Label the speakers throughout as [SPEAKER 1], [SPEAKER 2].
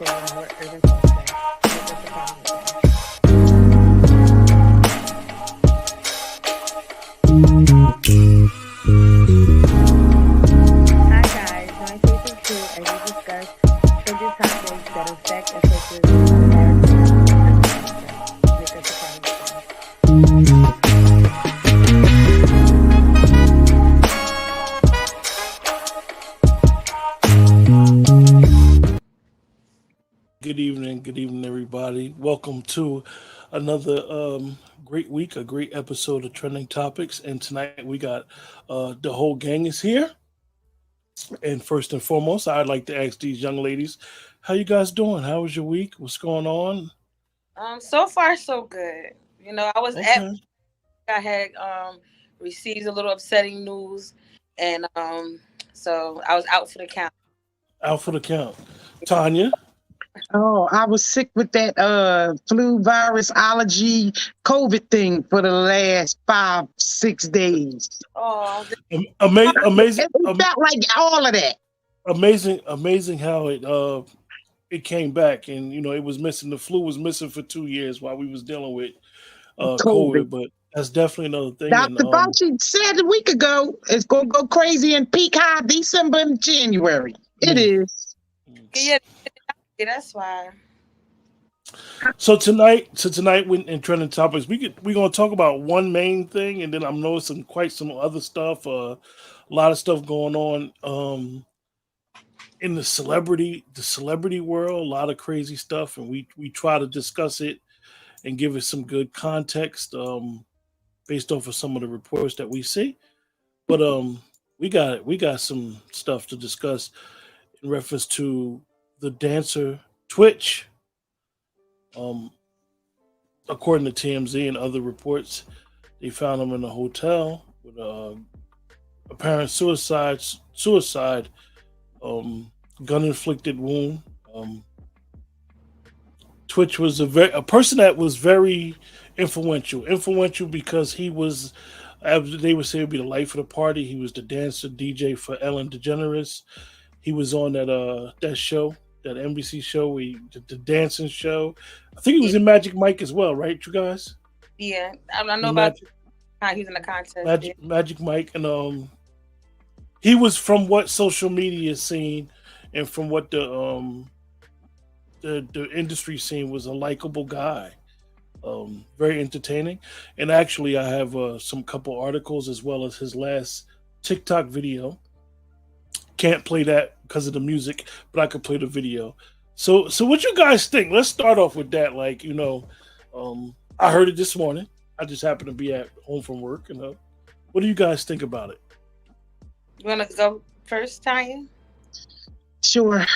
[SPEAKER 1] sharing her urban content. Hi guys, my season 2 as we discuss trending topics that affect and touches American urban content. Make us a part of
[SPEAKER 2] Good evening, everybody. Welcome to another great week, a great episode of Trending Topics. And tonight we got the whole gang is here. And first and foremost, I'd like to ask these young ladies, how you guys doing? How was your week? What's going on?
[SPEAKER 3] So far so good. You know, I
[SPEAKER 2] Okay.
[SPEAKER 3] had received a little upsetting news, and so I was out for the count.
[SPEAKER 2] Out for the count. Tanya?
[SPEAKER 4] Oh, I was sick with that flu virus allergy COVID thing for the last 5-6 days.
[SPEAKER 3] Oh,
[SPEAKER 2] Amazing,
[SPEAKER 4] It felt like all of that.
[SPEAKER 2] amazing how it came back, and you know it was missing. The flu was missing for 2 years while we was dealing with COVID,
[SPEAKER 4] COVID.
[SPEAKER 2] but that's definitely another thing. And
[SPEAKER 4] Dr. Fauci said a week ago it's going to go crazy and peak high December and January. It is.
[SPEAKER 3] yeah, that's why.
[SPEAKER 2] So tonight, in trending topics, we're gonna talk about one main thing, and then I'm noticing quite some other stuff. A lot of stuff going on in the celebrity world. A lot of crazy stuff, and we try to discuss it and give it some good context based off of some of the reports that we see. But we got some stuff to discuss in reference to the dancer tWitch. According to TMZ and other reports, they found him in a hotel with a apparent suicide, gun-inflicted wound. tWitch was a person that was very influential because he was, as they would say, would be the life of the party. He was the dancer DJ for Ellen DeGeneres. He was on that show, that NBC show, the dancing show. I think he was in Magic Mike as well, right, you guys?
[SPEAKER 3] Yeah, I know about how he's in the contest.
[SPEAKER 2] Magic Mike, and he was, from what social media seen and from what the industry scene, was a likable guy, very entertaining. And actually, I have some couple articles as well as his last TikTok video. Can't play that because of the music, but I could play the video. So what you guys think? Let's start off with that. Like, you know, I heard it this morning. I just happened to be at home from work. And what do you guys think about it?
[SPEAKER 3] You want to go first, Tanya?
[SPEAKER 4] Sure.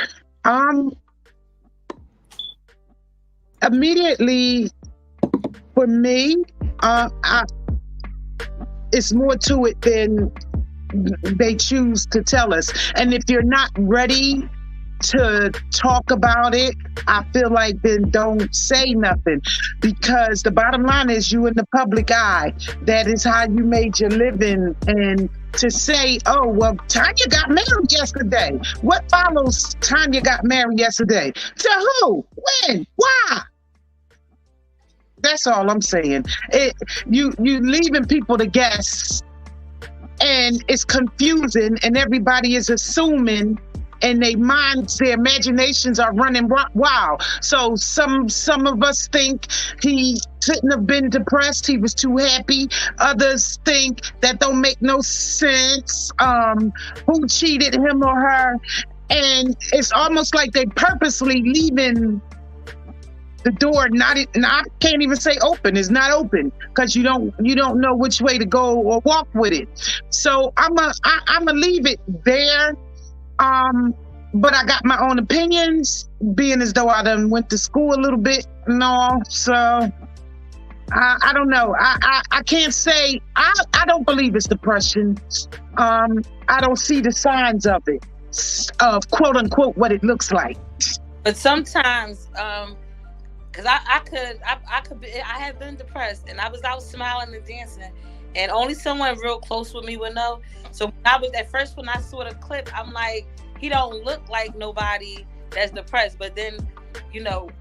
[SPEAKER 4] Immediately, for me, it's more to it than they choose to tell us. And if you're not ready to talk about it, I feel like then don't say nothing, because the bottom line is you in the public eye. That is how you made your living. And to say, oh, well, Tanya got married yesterday. What follows Tanya got married yesterday? To who? When? Why? That's all I'm saying. You leaving people to guess, and it's confusing, and everybody is assuming, and their minds, their imaginations are running wild. So some of us think he couldn't have been depressed. He was too happy. Others think that don't make no sense. Who cheated, him or her? And it's almost like they purposely leaving the door I can't even say open. It's not open because you don't know which way to go or walk with it. So I'm gonna leave it there. But I got my own opinions, being as though I done went to school a little bit and all. So I don't know. I can't say. I don't believe it's depression. I don't see the signs of it, of quote unquote what it looks like.
[SPEAKER 3] But sometimes, because I have been depressed, and I was out smiling and dancing, and only someone real close with me would know. So when I was at first, when I saw the clip, I'm like, he don't look like nobody that's depressed. But then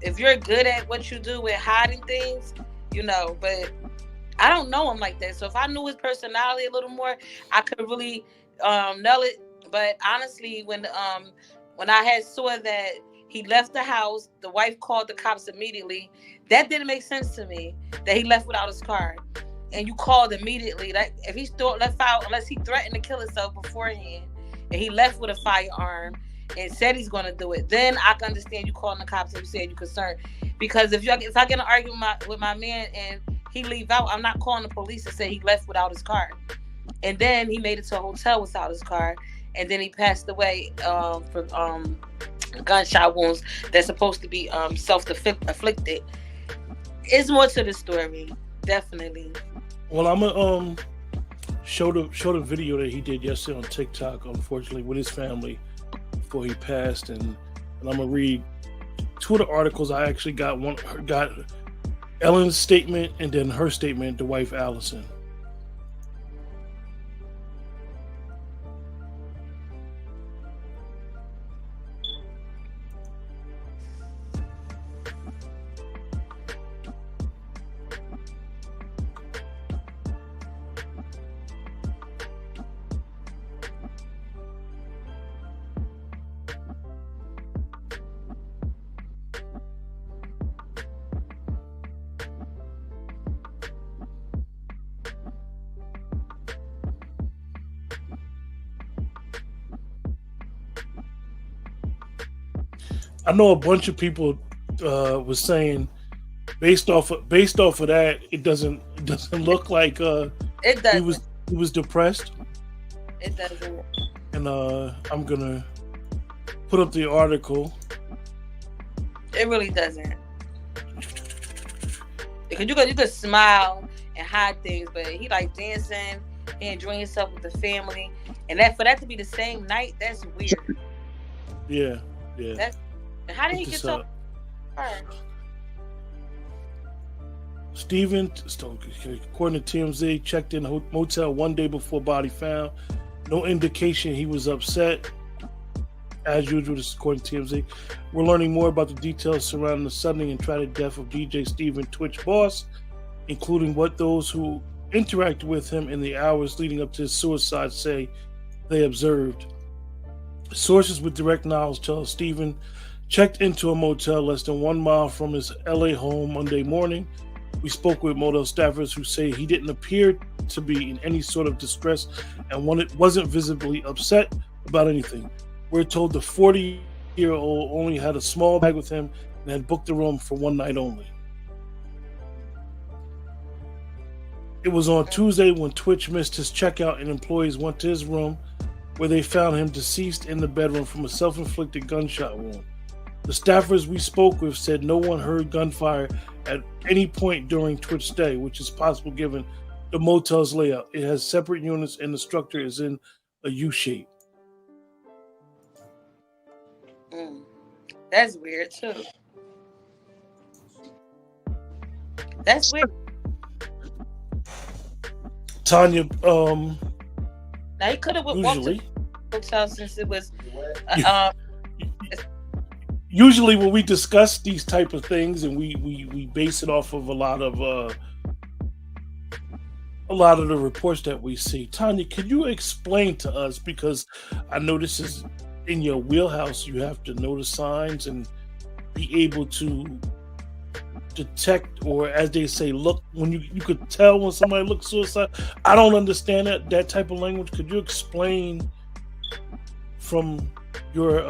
[SPEAKER 3] if you're good at what you do with hiding things, but I don't know him like that. So if I knew his personality a little more, I could really nail it. But honestly, when I had saw that he left the house, the wife called the cops immediately. That didn't make sense to me, that he left without his car. And you called immediately. Like, if he still left out, unless he threatened to kill himself beforehand, and he left with a firearm and said he's going to do it, then I can understand you calling the cops and you saying you're concerned. Because if I get in an argument with my man and he leave out, I'm not calling the police and say he left without his car. And then he made it to a hotel without his car, and then he passed away for gunshot wounds that's supposed to be self-inflicted. It's more to the story, definitely.
[SPEAKER 2] Well, I'm gonna show the video that he did yesterday on TikTok, unfortunately, with his family before he passed, and I'm gonna read two of the articles. I actually got Ellen's statement and then her statement, the wife Allison. I know a bunch of people was saying based off of that, it doesn't look like
[SPEAKER 3] it doesn't.
[SPEAKER 2] he was depressed.
[SPEAKER 3] It doesn't.
[SPEAKER 2] And I'm gonna put up the article.
[SPEAKER 3] It really doesn't. Because you could smile and hide things, but he like dancing and enjoying himself with the family, and for that to be the same night, that's weird.
[SPEAKER 2] Yeah.
[SPEAKER 3] How did he get so?
[SPEAKER 2] Stephen, according to TMZ, checked in a motel one day before body found. No indication he was upset. As usual, this is according to TMZ. We're learning more about the details surrounding the sudden and tragic death of DJ Stephen, Twitch boss, including what those who interacted with him in the hours leading up to his suicide say they observed. Sources with direct knowledge tell Stephen checked into a motel less than 1 mile from his LA home Monday morning. We spoke with motel staffers who say he didn't appear to be in any sort of distress and wasn't visibly upset about anything. We're told the 40-year-old only had a small bag with him and had booked the room for one night only. It was on Tuesday when Twitch missed his checkout and employees went to his room, where they found him deceased in the bedroom from a self-inflicted gunshot wound. The staffers we spoke with said no one heard gunfire at any point during Twitch stay, which is possible given the motel's layout. It has separate units and the structure is in a U-shape.
[SPEAKER 3] That's weird too. That's weird.
[SPEAKER 2] Tanya,
[SPEAKER 3] now he could have walked to the hotel since it was.
[SPEAKER 2] Usually, when we discuss these type of things, and we base it off of a lot of the reports that we see. Tanya, could you explain to us, because I know this is in your wheelhouse, you have to know the signs and be able to detect, or as they say, look, when you could tell when somebody looks suicide. I don't understand that type of language. Could you explain from your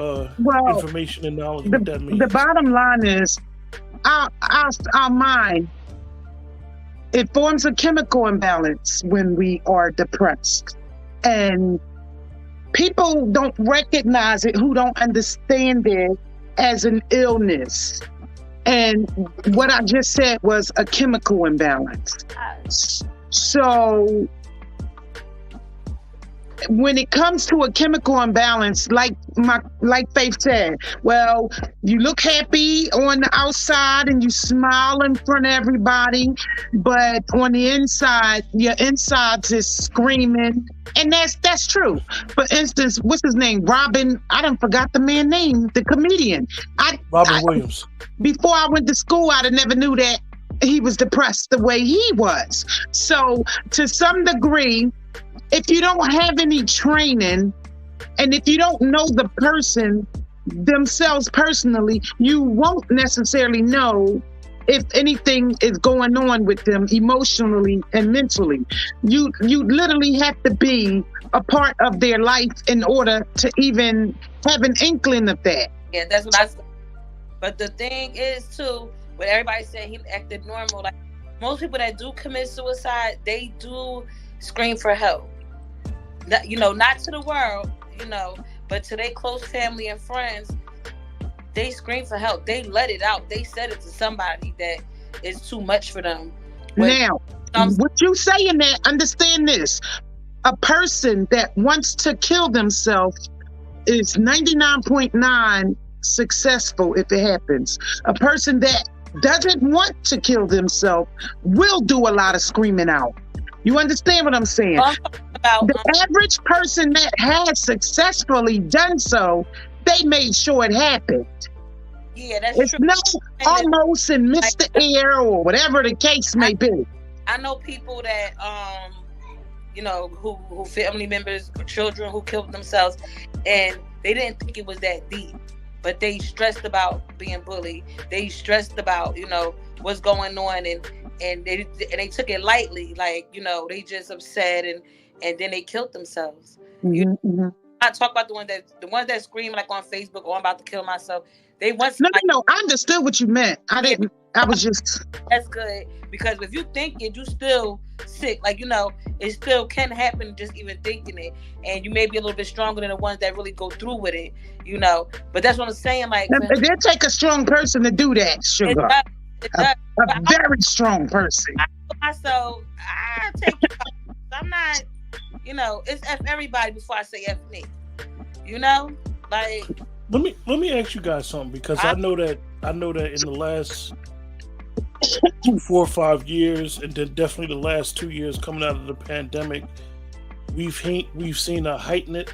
[SPEAKER 2] information and knowledge what that means?
[SPEAKER 4] The bottom line is our mind, it forms a chemical imbalance when we are depressed, and people don't recognize it who don't understand it as an illness. And what I just said was a chemical imbalance. So when it comes to a chemical imbalance, like Faith said, well, you look happy on the outside and you smile in front of everybody, but on the inside, your insides is screaming. And that's true. For instance, what's his name? Robin, I done forgot the man's name, the comedian.
[SPEAKER 2] Robin Williams.
[SPEAKER 4] Before I went to school, I'd have never knew that he was depressed the way he was. So to some degree, if you don't have any training and if you don't know the person themselves personally, you won't necessarily know if anything is going on with them emotionally and mentally. You literally have to be a part of their life in order to even have an inkling of that.
[SPEAKER 3] Yeah, that's what I said. But the thing is too, when everybody said he acted normal, like most people that do commit suicide, they do scream for help. Not to the world, but to their close family and friends, they scream for help. They let it out. They said it to somebody that is too much for them.
[SPEAKER 4] Now, what you saying that, understand this. A person that wants to kill themselves is 99.9 successful if it happens. A person that doesn't want to kill themselves will do a lot of screaming out. You understand what I'm saying? The average person that has successfully done so, they made sure it happened.
[SPEAKER 3] Yeah, that's
[SPEAKER 4] it's
[SPEAKER 3] true.
[SPEAKER 4] It's not almost and missed the air or whatever the case may be.
[SPEAKER 3] I know people that, who family members or children who killed themselves, and they didn't think it was that deep, but they stressed about being bullied. They stressed about, what's going on, and they took it lightly, like, they just upset and then they killed themselves.
[SPEAKER 4] Mm-hmm.
[SPEAKER 3] I talk about the ones that scream like on Facebook, "Oh, I'm about to kill myself." They want
[SPEAKER 4] no. I understood what you meant. I didn't. I was just.
[SPEAKER 3] That's good, because if you think it, you still sick. Like, it still can happen just even thinking it, and you may be a little bit stronger than the ones that really go through with it. But that's what I'm saying. Like,
[SPEAKER 4] it take a strong person to do that, sugar.
[SPEAKER 3] It does.
[SPEAKER 4] A very strong person.
[SPEAKER 3] I feel myself. I take it. I'm not. It's F everybody before I say F me. Like.
[SPEAKER 2] Let me ask you guys something, because I know that in the last 4 or 5 years, and then definitely the last 2 years coming out of the pandemic, we've seen a heightened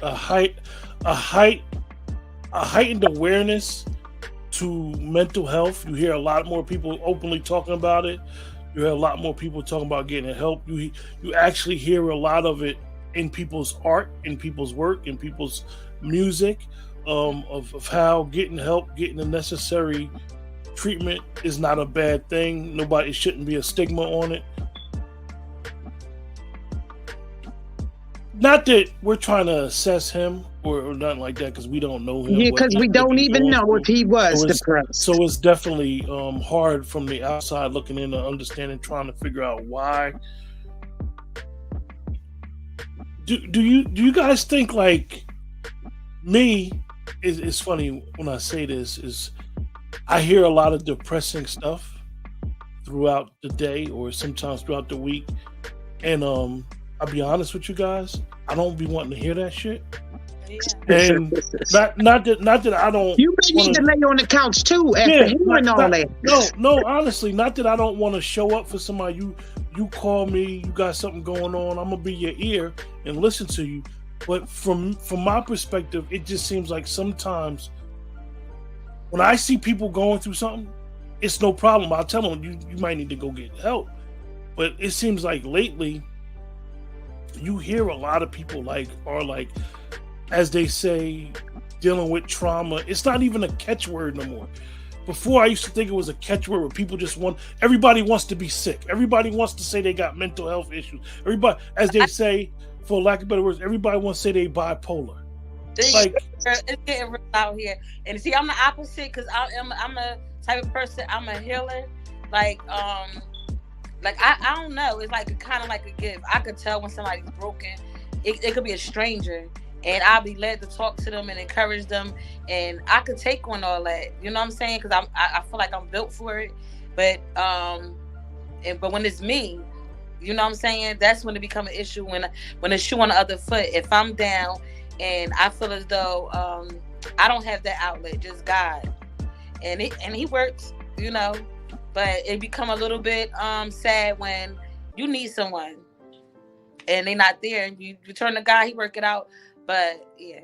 [SPEAKER 2] awareness to mental health. You hear a lot more people openly talking about it. You hear a lot more people talking about getting help. You actually hear a lot of it in people's art, in people's work, in people's music, of how getting help, getting the necessary treatment is not a bad thing. It shouldn't be a stigma on it. Not that we're trying to assess him or nothing like that, because we don't know him.
[SPEAKER 4] Yeah, because we don't even know if he was depressed.
[SPEAKER 2] So it's definitely hard from the outside looking in to understand and trying to figure out why. Do you guys think, like me? It's funny when I say this, is I hear a lot of depressing stuff throughout the day or sometimes throughout the week, and I'll be honest with you guys, I don't be wanting to hear that shit. Yeah. And not that I don't.
[SPEAKER 4] You may need to lay on the couch too after hearing all that.
[SPEAKER 2] No, honestly, not that I don't want to show up for somebody. You call me, you got something going on, I'm gonna be your ear and listen to you. But from my perspective, it just seems like sometimes when I see people going through something, it's no problem. I'll tell them you might need to go get help. But it seems like lately you hear a lot of people are as they say, dealing with trauma. It's not even a catchword no more. Before, I used to think it was a catchword where people everybody wants to be sick. Everybody wants to say they got mental health issues. Everybody, as they say, for lack of better words, everybody wants to say they bipolar.
[SPEAKER 3] It's getting real out here. And see, I'm the opposite, because I'm a type of person, I'm a healer. I don't know. It's kind of like a gift. I could tell when somebody's broken. It could be a stranger, and I'll be led to talk to them and encourage them, and I could take on all that. You know what I'm saying? Because I feel like I'm built for it. But but when it's me, You know what I'm saying? That's when it become an issue when the shoe on the other foot. If I'm down and I feel as though I don't have that outlet, just God, and he works, you know, but it become a little bit sad when you need someone and they not there, and you turn to God, he work it out. But yeah,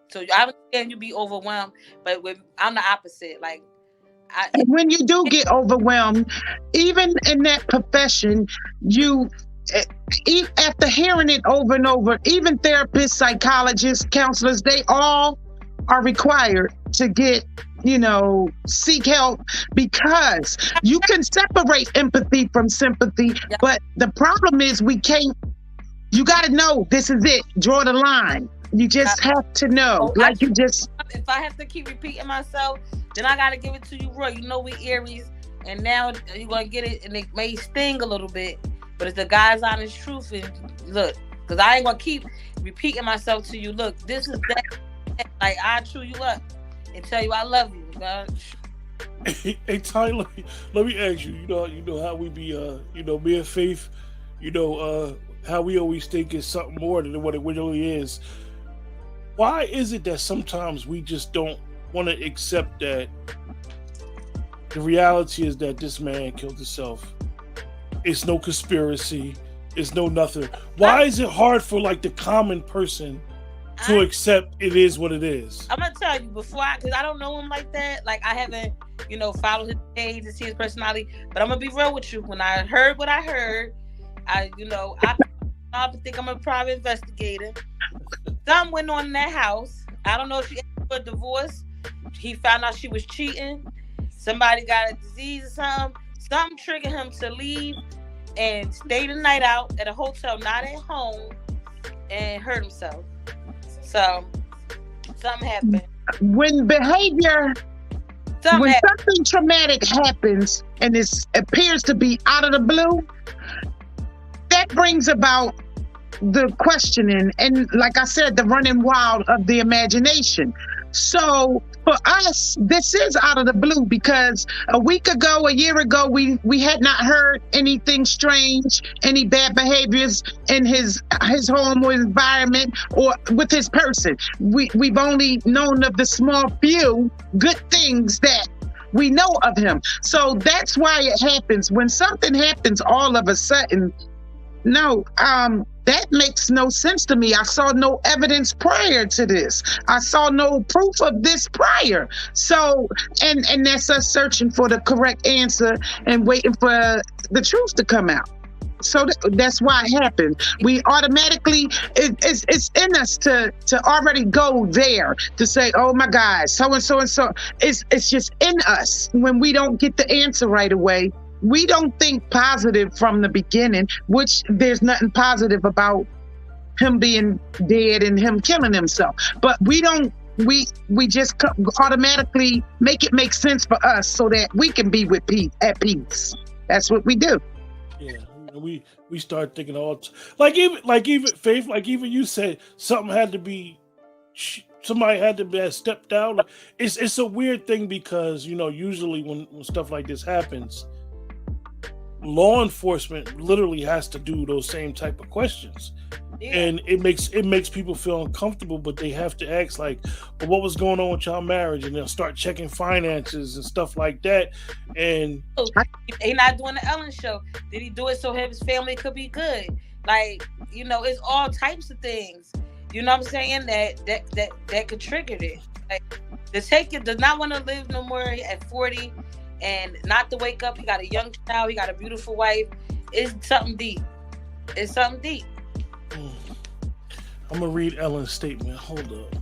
[SPEAKER 3] so I understand you be overwhelmed, but I'm the opposite. Like
[SPEAKER 4] And when you do get overwhelmed, even in that profession, after hearing it over and over, even therapists, psychologists, counselors, they all are required to get, seek help, because you can separate empathy from sympathy.
[SPEAKER 3] Yeah.
[SPEAKER 4] But the problem is you got to know this is it. Draw the line. You just have to know.
[SPEAKER 3] If I have to keep repeating myself, then I got to give it to you, Roy. You know we Aries, and now you're going to get it, and it may sting a little bit, but it's the God's honest truth. And look, because I ain't going to keep repeating myself to you. Look, this is that. Like, I chew you up and tell you I love you.
[SPEAKER 2] Hey, Tyler, let me ask you, you know how we be, me and Faith, how we always think it's something more than what it really is. Why is it that sometimes we just don't want to accept that the reality is that this man killed himself? It's no conspiracy. It's no nothing. Why is it hard for like the common person to accept it is what it is?
[SPEAKER 3] I'm gonna tell you because I don't know him like that. Like I haven't, followed his page to see his personality. But I'm gonna be real with you. When I heard what I heard, I think I'm a private investigator. Something went on in that house. I don't know if she asked for a divorce. He found out she was cheating. Somebody got a disease or something. Something triggered him to leave and stay the night out at a hotel, not at home, and hurt himself. So something happened.
[SPEAKER 4] When something traumatic happens and it appears to be out of the blue, that brings about the questioning and, like I said, the running wild of the imagination. So for us, this is out of the blue, because a year ago, we had not heard anything strange, any bad behaviors in his home or environment or with his person. We've only known of the small few good things that we know of him. So that's why it happens. When something happens all of a sudden, that makes no sense to me. I saw no evidence prior to this. I saw no proof of this prior. So, and that's us searching for the correct answer and waiting for the truth to come out. So that's why it happened. We automatically, it's in us to already go there, to say, oh my God, so and so and so. It's just in us. When we don't get the answer right away, we don't think positive from the beginning, which there's nothing positive about him being dead and him killing himself. But we just automatically make it make sense for us so that we can be at peace. That's what we do.
[SPEAKER 2] Yeah, we start thinking like even Faith, like even you said, somebody had to have stepped down. It's a weird thing because usually when stuff like this happens, law enforcement literally has to do those same type of questions. Yeah. And it makes people feel uncomfortable, but they have to ask like, well, what was going on with y'all marriage? And they'll start checking finances and stuff like that. And
[SPEAKER 3] he not doing the Ellen show. Did he do it so his family could be good? Like, it's all types of things. You know what I'm saying? That could trigger it. Like, to take it, does not want to live no more at 40 and not to wake up. He got a young child. He got a beautiful wife. It's something deep. It's something deep.
[SPEAKER 2] I'm gonna read Ellen's statement. Hold up.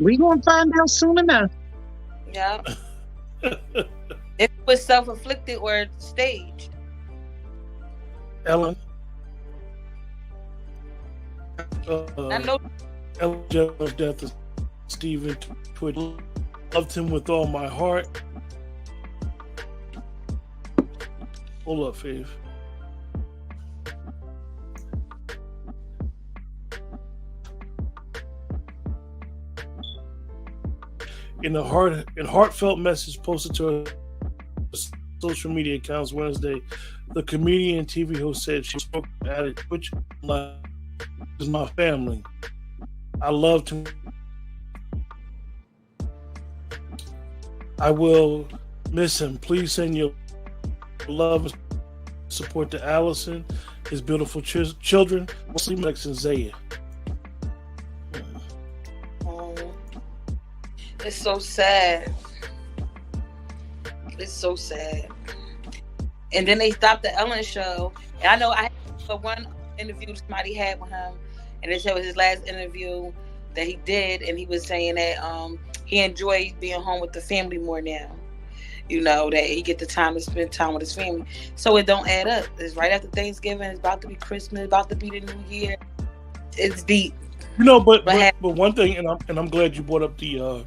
[SPEAKER 4] We gonna find out soon enough.
[SPEAKER 3] Yeah. If it was self-inflicted or staged.
[SPEAKER 2] Ellen.
[SPEAKER 3] I know.
[SPEAKER 2] Ellen's death of Stephen Twitter. Loved him with all my heart. Hold up, Faith. In a heartfelt message posted to her social media accounts Wednesday, the comedian TV host said she spoke at it, which is my family. I love to. I will miss him. Please send your love and support to Allison, his beautiful children, mostly Max and Zaya.
[SPEAKER 3] It's so sad. It's so sad. And then they stopped the Ellen show. And I know I had one interview somebody had with him, and they said it was his last interview that he did, and he was saying that he enjoys being home with the family more now. You know, that he get the time to spend time with his family. So it don't add up. It's right after Thanksgiving. It's about to be Christmas. About to be the New Year. It's deep.
[SPEAKER 2] You know, but one thing, and I'm glad you brought up the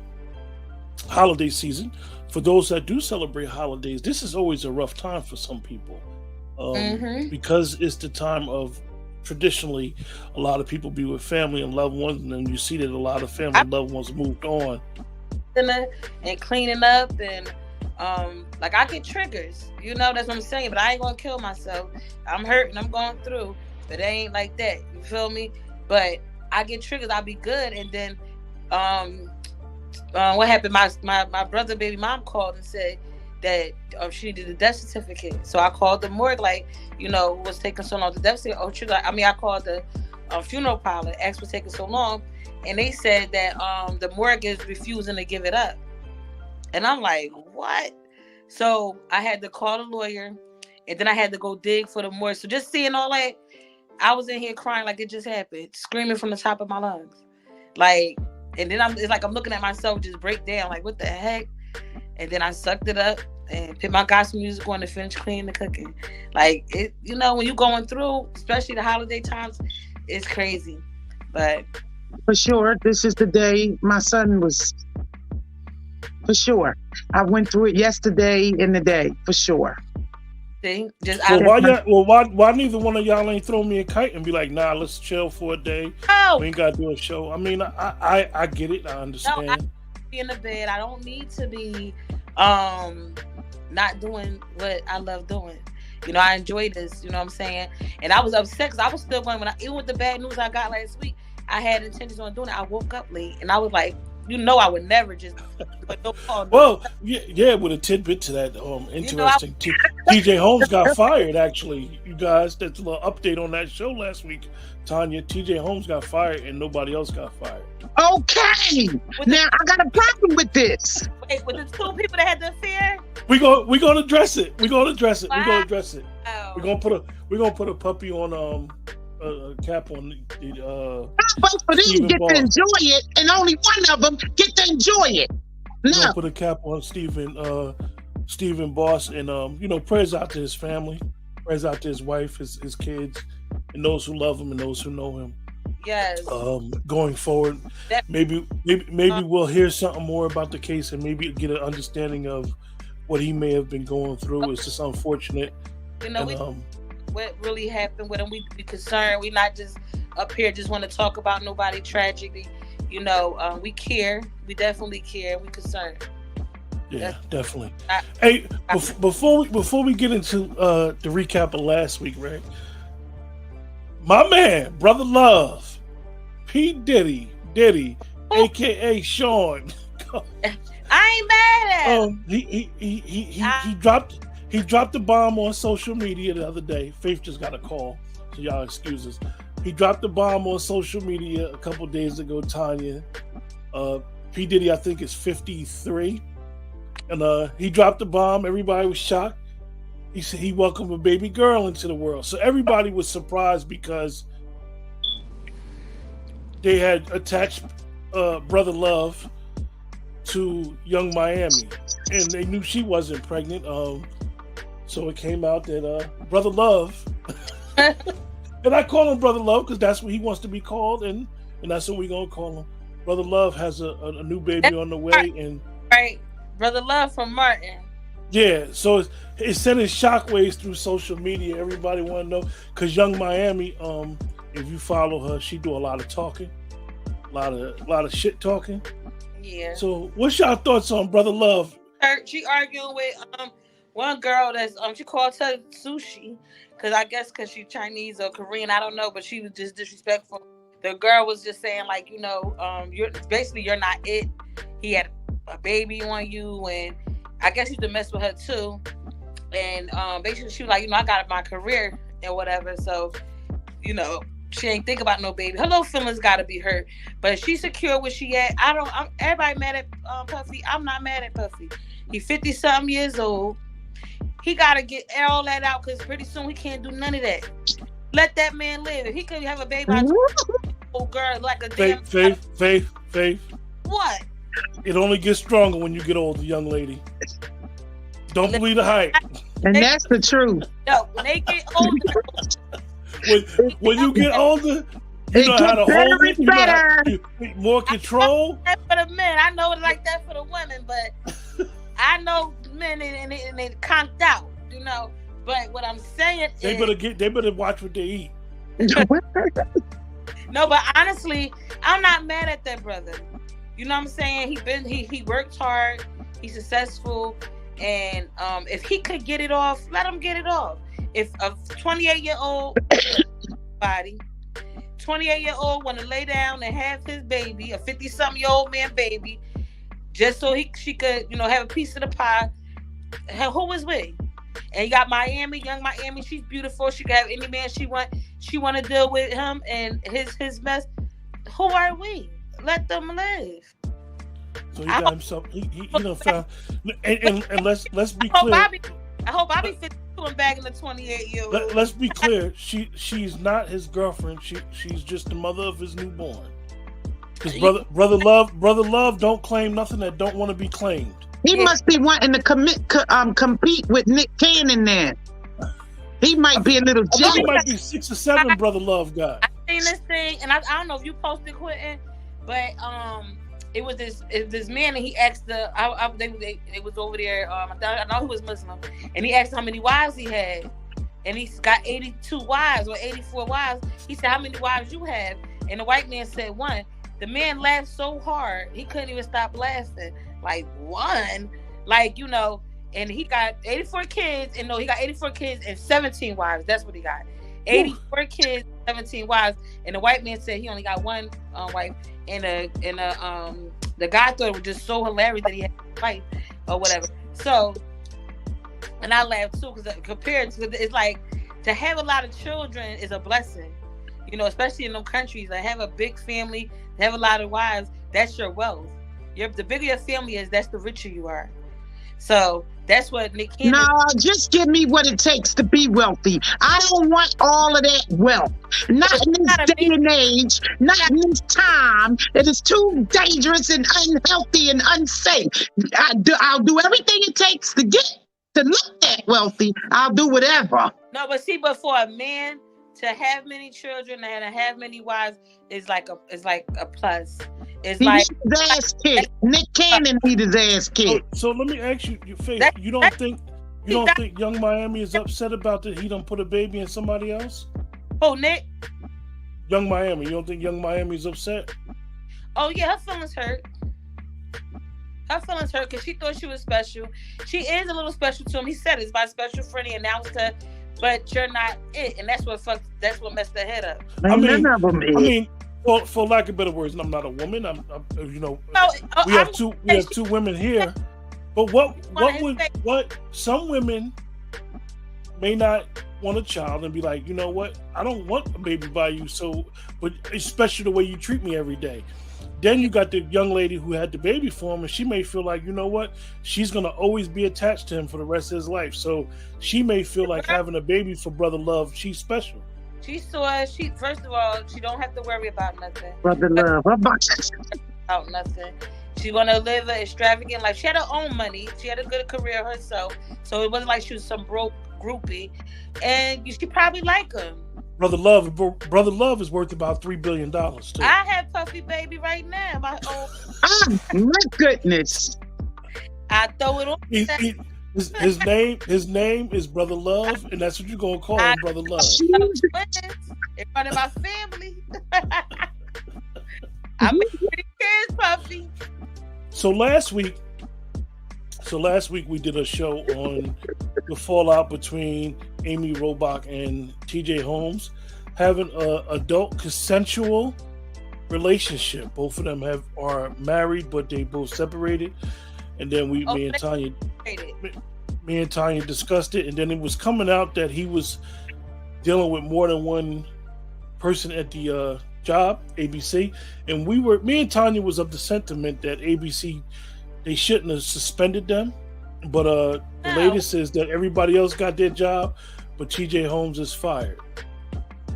[SPEAKER 2] holiday season. For those that do celebrate holidays, this is always a rough time for some people, because it's the time of, traditionally, a lot of people be with family and loved ones, and then you see that a lot of family and loved ones moved on.
[SPEAKER 3] And cleaning up, and like I get triggers, you know, that's what I'm saying, but I ain't gonna kill myself. I'm hurting, I'm going through, but it ain't like that, you feel me? But I get triggers, I'll be good, and then what happened? My brother, baby mom called and said that she needed a death certificate. So I called the morgue, like, you know, was taking so long. The death certificate. I called the funeral parlor, asked for taking so long, and they said that the morgue is refusing to give it up. And I'm like, what? So I had to call the lawyer, and then I had to go dig for the morgue. So just seeing all that, I was in here crying like it just happened, screaming from the top of my lungs, like. And then it's like I'm looking at myself just break down, like, what the heck? And then I sucked it up and put my gospel music on to finish cleaning the cooking. Like, it, you know, when you're going through, especially the holiday times, it's crazy. But
[SPEAKER 4] for sure, this is the day my son was. For sure, I went through it yesterday and the day, for sure.
[SPEAKER 3] See, just
[SPEAKER 2] why neither one of y'all ain't throw me a kite and be like, nah, let's chill for a day.
[SPEAKER 3] Oh,
[SPEAKER 2] we ain't gotta do a show. I mean, I get it. I understand.
[SPEAKER 3] No, I be in the bed. I don't need to be not doing what I love doing. You know, I enjoy this. You know what I'm saying? And I was upset because I was still going even with the bad news I got last week. I had intentions on doing it. I woke up late and I was like, you know, I would never just.
[SPEAKER 2] Well, yeah, with a tidbit to that, interesting. TJ Holmes got fired. Actually, you guys, that's a little update on that show last week. Tanya, TJ Holmes got fired, and nobody else got fired.
[SPEAKER 4] Okay, now I got a problem with this.
[SPEAKER 3] Wait, with the two people that had the affair?
[SPEAKER 2] We're gonna address it. We're gonna address it.
[SPEAKER 3] Wow.
[SPEAKER 2] We're gonna address it.
[SPEAKER 3] Oh.
[SPEAKER 2] We're gonna put a puppy on a cap on the.
[SPEAKER 4] Both of them get to enjoy it, and only one of them get to enjoy it.
[SPEAKER 2] No. Put a cap on Stephen Boss, and you know, prayers out to his family, prayers out to his wife, his kids, and those who love him and those who know him.
[SPEAKER 3] Yes.
[SPEAKER 2] Going forward, maybe we'll hear something more about the case, and maybe get an understanding of what he may have been going through. It's just unfortunate.
[SPEAKER 3] You know, what really happened with him? We be concerned. We not just up here just want to talk about nobody tragedy. You know, we care. We definitely care. We concerned.
[SPEAKER 2] Yeah, definitely. Hey, before we get into the recap of last week, right? My man, Brother Love, P. Diddy, aka Sean.
[SPEAKER 3] I ain't mad at him.
[SPEAKER 2] He dropped the bomb on social media the other day. Faith just got a call, so y'all excuse us. He dropped the bomb on social media a couple days ago, Tanya. P. Diddy, I think, is 53. And he dropped the bomb. Everybody was shocked. He said he welcomed a baby girl into the world. So everybody was surprised because they had attached Brother Love to Young Miami. And they knew she wasn't pregnant. So it came out that Brother Love... And I call him Brother Love because that's what he wants to be called, and that's what we're gonna call him. Brother Love has a new baby on the way, and
[SPEAKER 3] right, Brother Love from Martin.
[SPEAKER 2] Yeah, so it's sending shockwaves through social media. Everybody want to know because Young Miami, if you follow her, she do a lot of talking, a lot of shit talking.
[SPEAKER 3] Yeah.
[SPEAKER 2] So what's y'all thoughts on Brother Love?
[SPEAKER 3] She arguing one girl that's she called her Sushi because she's Chinese or Korean, I don't know, but she was just disrespectful. The girl was just saying like, you're not it. He had a baby on you, and I guess he used to mess with her too. And basically she was like, I got my career and whatever, so she ain't think about no baby. Her little feelings gotta be hurt, but she secure where she at. Everybody mad at Puffy. I'm not mad at Puffy. He 50-something years old. He gotta get all that out because pretty soon he can't do none of that. Let that man live. If he could have a baby by old girl like a damn
[SPEAKER 2] Faith.
[SPEAKER 3] What?
[SPEAKER 2] It only gets stronger when you get older, young lady. Don't believe the hype.
[SPEAKER 4] And that's the truth.
[SPEAKER 3] No, when they get older.
[SPEAKER 2] when you get older, you know how to hold it. You know how to more control.
[SPEAKER 3] That's for the men. I know it like that for the women, but I know men and they conked out, But what I'm saying is
[SPEAKER 2] they better watch what they eat.
[SPEAKER 3] No, but honestly, I'm not mad at that brother. You know what I'm saying? He worked hard, he's successful, and if he could get it off, let him get it off. If a 28-year-old body, 28-year-old want to lay down and have his baby, a 50-something-year-old man baby, just so she could, have a piece of the pie, who is we? And you got young Miami, she's beautiful. She can have any man she want to deal with him and his mess. Who are we? Let them live.
[SPEAKER 2] So he got himself. He done found. And let's be clear.
[SPEAKER 3] I hope Bobby 52 and bagging the 28-year-old.
[SPEAKER 2] Let's be clear. She's not his girlfriend. She's just the mother of his newborn. Because brother love don't claim nothing that don't want to be claimed.
[SPEAKER 4] He must be wanting to compete with Nick Cannon there. He might be a little jealous.
[SPEAKER 2] He might be 6 or 7 brother love guy.
[SPEAKER 3] I seen this thing, and I don't know if you posted, Quentin, but it was this man, and he asked they was over there. I know he was Muslim, and he asked how many wives he had, and he's got 82 wives or 84 wives. He said, "How many wives you have?" And the white man said 1. The man laughed so hard he couldn't even stop laughing. Like 1, and he got 84 kids, and he got 84 kids and 17 wives. That's what he got. 84 kids, 17 wives, and the white man said he only got 1 wife. And the guy thought it was just so hilarious that he had a wife or whatever. So, and I laughed too because compared to it's like to have a lot of children is a blessing, especially in them countries. Like have a big family, have a lot of wives. That's your wealth. The bigger your family is, that's the richer you are. So that's what Nick Cannon.
[SPEAKER 4] No, just give me what it takes to be wealthy. I don't want all of that wealth. Not in this day and age, not in this time. It is too dangerous and unhealthy and unsafe. I'll do everything it takes to look that wealthy. I'll do whatever.
[SPEAKER 3] No, but for a man to have many children and to have many wives is like a plus. It's
[SPEAKER 4] he
[SPEAKER 3] like
[SPEAKER 4] needs his ass kicked. Nick Cannon need his ass kicked.
[SPEAKER 2] So let me ask you, Faith, you don't think Young Miami is upset about that he don't put a baby in somebody else?
[SPEAKER 3] Oh, Nick?
[SPEAKER 2] Young Miami, you don't think Young Miami is upset?
[SPEAKER 3] Oh yeah, her feelings hurt. Her feelings hurt because she thought she was special. She is a little special to him. He said it's my special friend. He announced her, but you're not it, and that's what messed her head up.
[SPEAKER 2] I mean, for lack of better words, and I'm not a woman. We have two women here, but what some women may not want a child and be like, you know what, I don't want a baby by you. So, but especially the way you treat me every day. Then you got the young lady who had the baby for him, and she may feel like, you know what, she's gonna always be attached to him for the rest of his life. So she may feel like having a baby for brother love, she's special.
[SPEAKER 3] First of all, she don't have to worry about nothing.
[SPEAKER 4] Brother love,
[SPEAKER 3] about nothing. She's gonna live an extravagant life. She had her own money. She had a good career herself, so it wasn't like she was some broke groupie. And she probably like him.
[SPEAKER 2] Brother Love is worth about $3 billion too.
[SPEAKER 3] I have Puffy baby right now. My own.
[SPEAKER 4] Oh my goodness!
[SPEAKER 3] I throw it on.
[SPEAKER 2] His name is Brother Love, and that's what you're gonna call him, Brother Love.
[SPEAKER 3] In front of my family. I make pretty kids, Puffy.
[SPEAKER 2] So last week So last week we did a show on the fallout between Amy Robach and TJ Holmes having a adult consensual relationship. Both of them are married, but they both separated. And then me and Tanya discussed it, and then it was coming out that he was dealing with more than one person at the job, ABC. And me and Tanya was of the sentiment that ABC, they shouldn't have suspended them. But the latest is that everybody else got their job, but TJ Holmes is fired.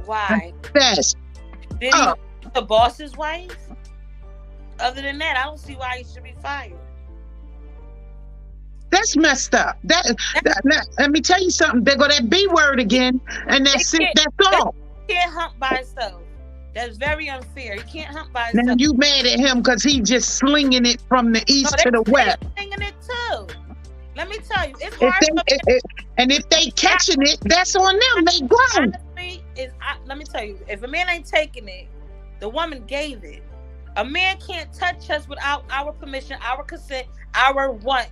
[SPEAKER 3] Why?
[SPEAKER 4] Yes.
[SPEAKER 3] Did he the boss's wife? Other than that, I don't see why he should be fired.
[SPEAKER 4] That's messed up. Let me tell you something. There go that B word again, and that's it. That's all.
[SPEAKER 3] He can't hump by himself. That's very unfair. He can't hump by himself.
[SPEAKER 4] Now you mad at him because he just slinging it from the east to the west.
[SPEAKER 3] Slinging it too. Let me tell you, it's hard.
[SPEAKER 4] And if they catching it, that's on them. They grown.
[SPEAKER 3] Honestly, let me tell you, if a man ain't taking it, the woman gave it. A man can't touch us without our permission, our consent, our want.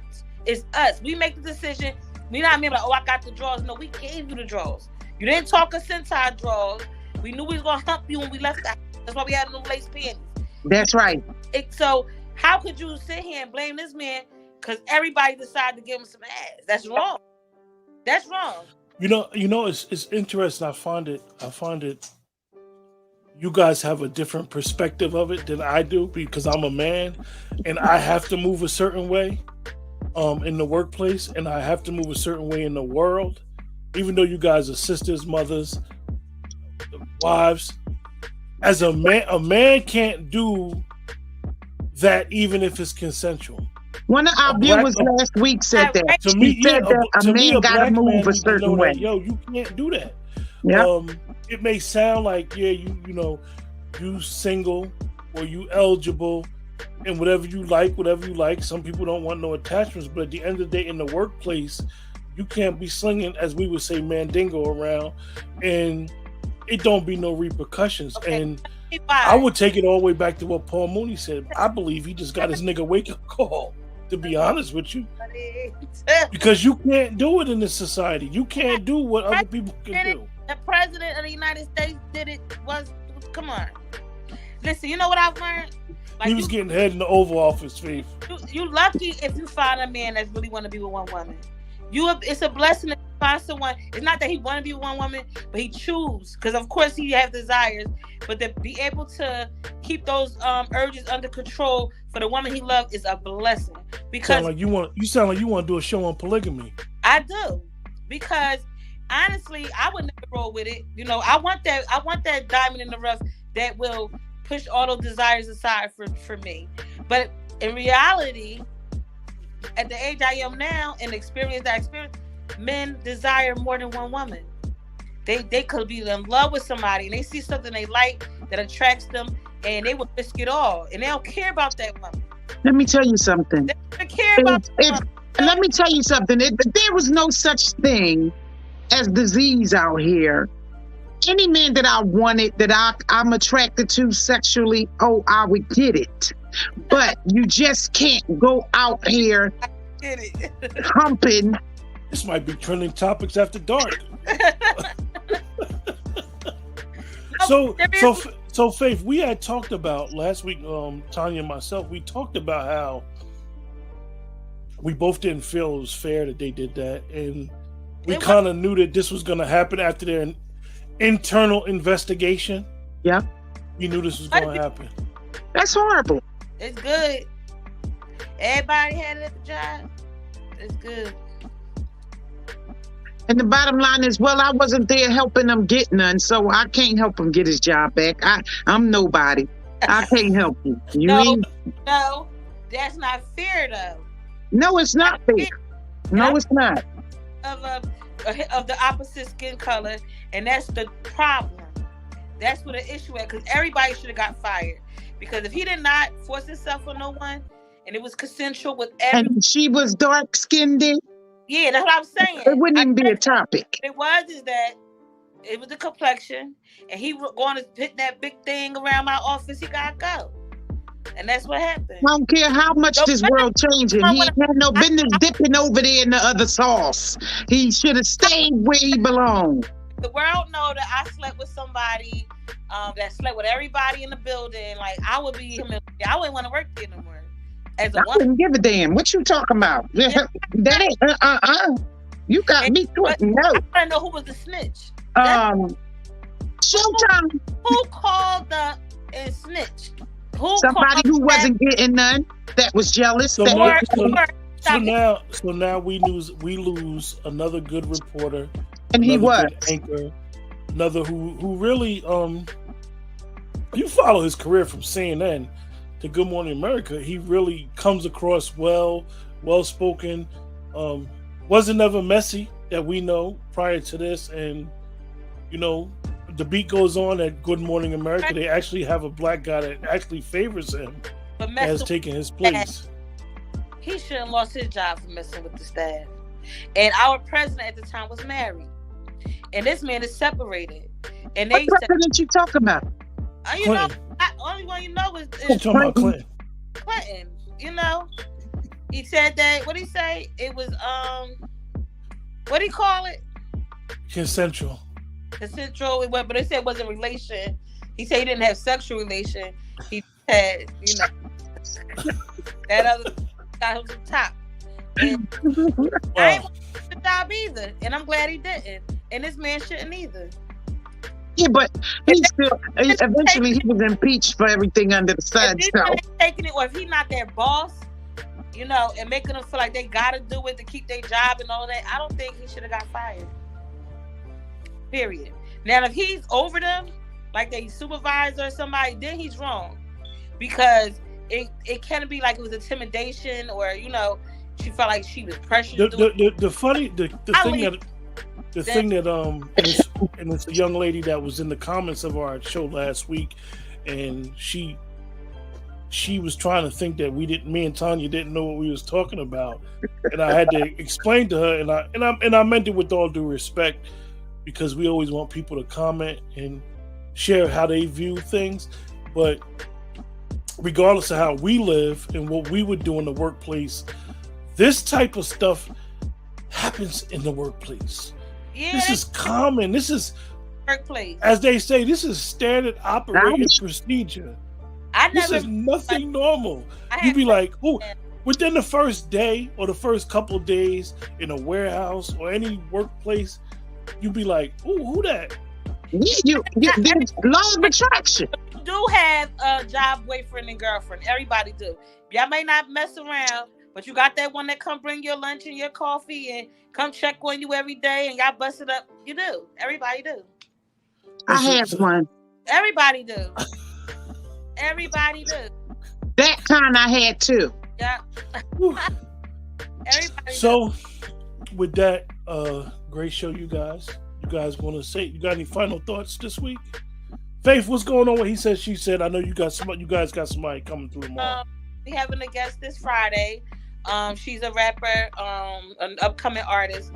[SPEAKER 3] It's us. We make the decision. We not mean like, I got the draws. No, we gave you the draws. You didn't talk us into our draws. We knew we was gonna hump you when we left the house. That's why we had them lace panties.
[SPEAKER 4] That's right.
[SPEAKER 3] So how could you sit here and blame this man because everybody decided to give him some ass? That's wrong. That's wrong.
[SPEAKER 2] You know, it's interesting. I find it. You guys have a different perspective of it than I do because I'm a man and I have to move a certain way in the workplace, and I have to move a certain way in the world. Even though you guys are sisters, mothers, wives, as a man can't do that even if it's consensual.
[SPEAKER 4] One of our viewers last week said that.
[SPEAKER 2] To me,
[SPEAKER 4] a man gotta move a certain way.
[SPEAKER 2] Yo, you can't do that.
[SPEAKER 4] Yeah.
[SPEAKER 2] It may sound like you single or you eligible and whatever you like. Some people don't want no attachments, but at the end of the day, in the workplace, you can't be slinging, as we would say, mandingo around, and it don't be no repercussions. Okay. And I would take it all the way back to what Paul Mooney said. I believe he just got his nigga wake-up call, to be honest with you. Because you can't do it in this society. You can't do what other people can do.
[SPEAKER 3] The president of the United States did it. Come on. Listen, you know what I've learned?
[SPEAKER 2] Like, he was getting head in the Oval Office, Faith.
[SPEAKER 3] You lucky if you find a man that really want to be with one woman. It's a blessing to find someone. It's not that he want to be with one woman, but he choose. Because of course he have desires, but to be able to keep those urges under control for the woman he loves is a blessing. Because
[SPEAKER 2] you sound like you want to do a show on polygamy.
[SPEAKER 3] I do, because honestly, I would never roll with it. You know, I want that diamond in the rough that will push all those desires aside for me. But in reality, at the age I am now and experience, men desire more than one woman. They could be in love with somebody and they see something they like that attracts them and they will risk it all. And they don't care about that woman.
[SPEAKER 4] Let me tell you something.
[SPEAKER 3] They don't care about
[SPEAKER 4] let me tell you something. If there was no such thing as disease out here, any man that I wanted, that I'm attracted to sexually, I would get it. But you just can't go out here humping.
[SPEAKER 2] This might be trending topics after dark. So Faith, we had talked about last week, Tanya and myself, we talked about how we both didn't feel it was fair that they did that. And we kind of knew that this was going to happen after their internal investigation.
[SPEAKER 4] Yeah.
[SPEAKER 2] We knew this was going to happen.
[SPEAKER 4] That's horrible.
[SPEAKER 3] It's good. Everybody had it at the job. It's good.
[SPEAKER 4] And the bottom line is, well, I wasn't there helping him get none, so I can't help him get his job back. I'm nobody. I can't help him.
[SPEAKER 3] No, that's not fair, though.
[SPEAKER 4] No, it's not fair. No, it's not.
[SPEAKER 3] Of the opposite skin color, and that's the problem. That's what the issue is, because everybody should have got fired. Because if he did not force himself on no one, and it was consensual with everyone.
[SPEAKER 4] And she was dark-skinned?
[SPEAKER 3] Yeah, that's what I'm saying.
[SPEAKER 4] It wouldn't even be a topic.
[SPEAKER 3] It was the complexion, and he was going to hit that big thing around my office. He gotta go. And that's what happened.
[SPEAKER 4] I don't care how much this world changing. He had no business dipping over there in the other sauce. He should have stayed where he belonged.
[SPEAKER 3] The world know that I slept with somebody that slept with everybody in the building. Like, I would be humiliated. I wouldn't want to work there no more. As a
[SPEAKER 4] I
[SPEAKER 3] woman.
[SPEAKER 4] wouldn't give a damn. What you talking about? That ain't You got me twisted. No.
[SPEAKER 3] I want to know who was the snitch.
[SPEAKER 4] Showtime.
[SPEAKER 3] Who called the snitch?
[SPEAKER 4] Somebody who wasn't getting none. That was jealous.
[SPEAKER 2] So now we lose another good reporter.
[SPEAKER 4] And he was
[SPEAKER 2] anchor. Another who really you follow his career from CNN to Good Morning America. He really comes across well spoken. Wasn't ever messy that we know prior to this, and you know, the beat goes on at Good Morning America. They actually have a black guy that actually favors him, that has taken his place.
[SPEAKER 3] He shouldn't lost his job for messing with the staff. And our president at the time was married, and this man is separated. And they
[SPEAKER 4] what president you talking about?
[SPEAKER 3] You know, only one you know is
[SPEAKER 2] talking about Clinton.
[SPEAKER 3] Clinton, you know. He said that, what did he say? It was, what do you call it?
[SPEAKER 2] Consensual.
[SPEAKER 3] Consensual, but they said it wasn't relation. He said he didn't have sexual relation. He had, you know, that other guy who's on top. And I ain't want the job either, and I'm glad he didn't. And this man shouldn't either.
[SPEAKER 4] Yeah, but eventually he was impeached for everything under the sun.
[SPEAKER 3] If he's taking it, or if he's not their boss, you know, and making them feel like they gotta do it to keep their job and all that, I don't think he should have got fired. Period. Now, if he's over them, like they supervisor or somebody, then he's wrong, because it can't be like it was intimidation, or you know, she felt like she was pressured.
[SPEAKER 2] The thing that and it's a young lady that was in the comments of our show last week, and she was trying to think that me and Tanya didn't know what we was talking about, and I had to explain to her, and I meant it with all due respect, because we always want people to comment and share how they view things, but regardless of how we live and what we would do in the workplace, this type of stuff happens in the workplace. Yeah, this is common. This is workplace, as they say. This is standard operating procedure. This is nothing normal. You'd be like, oh, within the first day or the first couple of days in a warehouse or any workplace, you'd be like, oh, who that? There's law of attraction.
[SPEAKER 3] You do have a job boyfriend and girlfriend. Everybody do. Y'all may not mess around, but you got that one that come bring your lunch and your coffee and come check on you every day, and y'all bust it up. You do. Everybody do.
[SPEAKER 4] I have one.
[SPEAKER 3] Everybody do. Everybody do.
[SPEAKER 4] That kind I had too.
[SPEAKER 3] Yeah. Everybody
[SPEAKER 2] so, with that, great show, you guys. You guys want to say? You got any final thoughts this week? Faith, what's going on with He Said, She Said? I know you guys got somebody coming through tomorrow.
[SPEAKER 3] We having a guest this Friday. She's a rapper, an upcoming artist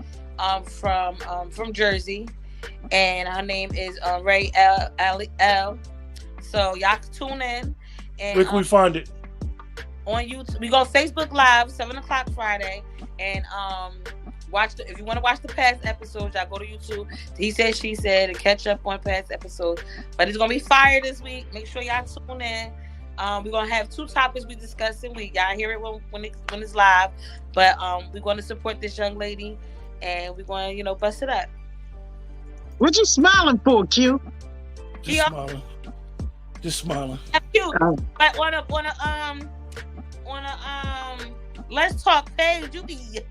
[SPEAKER 3] from Jersey, and her name is Ray L. So y'all can tune in. And
[SPEAKER 2] where can we find it?
[SPEAKER 3] On YouTube. We go Facebook Live 7:00 Friday, and if you want to watch the past episodes, y'all go to YouTube. He Said, She Said, and catch up on past episodes. But it's gonna be fire this week. Make sure y'all tune in. We're gonna have 2 topics we discuss in week. Y'all hear it when it's live. But we're gonna support this young lady, and we're gonna bust it up.
[SPEAKER 4] What you smiling for, Q?
[SPEAKER 2] Just smiling.
[SPEAKER 3] Q. But on a Let's Talk page, you be.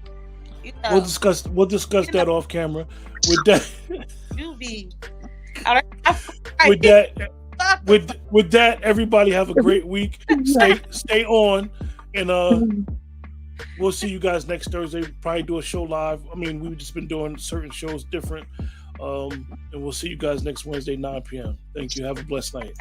[SPEAKER 2] We'll discuss that off camera. With that,
[SPEAKER 3] you be.
[SPEAKER 2] With that, everybody have a great week. Stay on, and we'll see you guys next Thursday. Probably do a show live. I mean, we've just been doing certain shows different, and we'll see you guys next Wednesday, 9 p.m. Thank you. Have a blessed night.